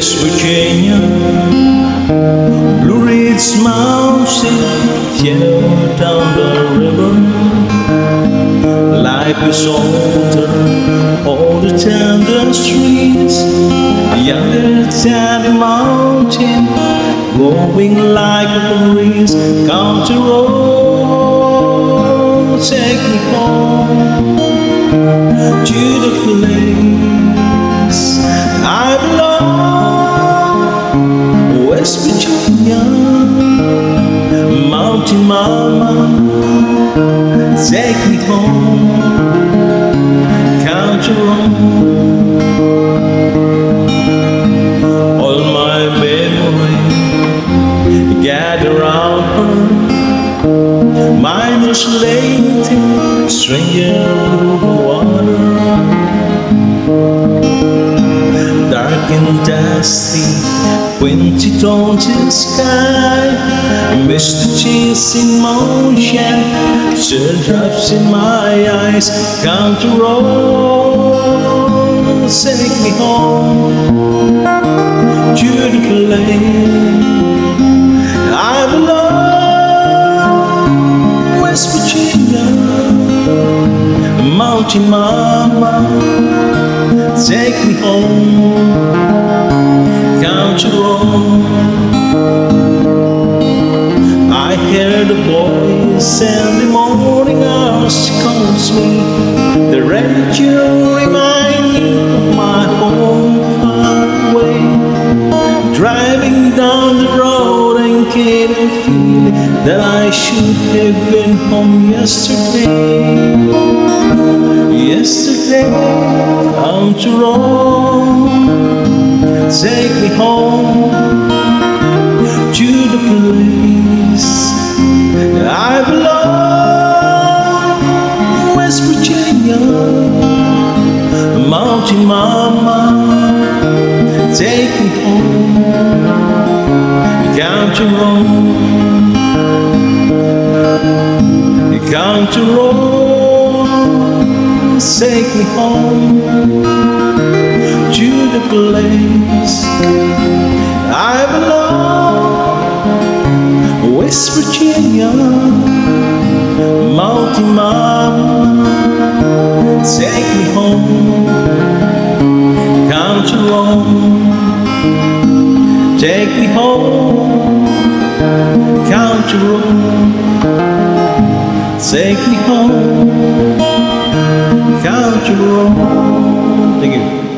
West Virginia, Blue Ridge Mountain, yellow down the river. Life is older, all the tender streets, younger than the mountain, blowing like a breeze. Country road, take me home to the place I belong. West Virginia, mountain mama, take me home, country road. All my memory gather round her, miners lady, stranger water. Dark and dusty, windy daunting sky, misty cheese in motion, teardrops in my eyes. Country road, take me home to the place I belong. West Virginia, mountain mama, take me home, country road. I hear the voice in the morning hours, she calls me. The radio reminds me of my home far away. Driving down the road and getting feeling that I should have been home yesterday. Yesterday, country road, take me home to the place I belong. West Virginia, mountain mama, take me home, country road, country road, take me home to the place I belong. West Virginia, mountain mama, take me home, country road, take me home, country road, take me home, country road. Thank you.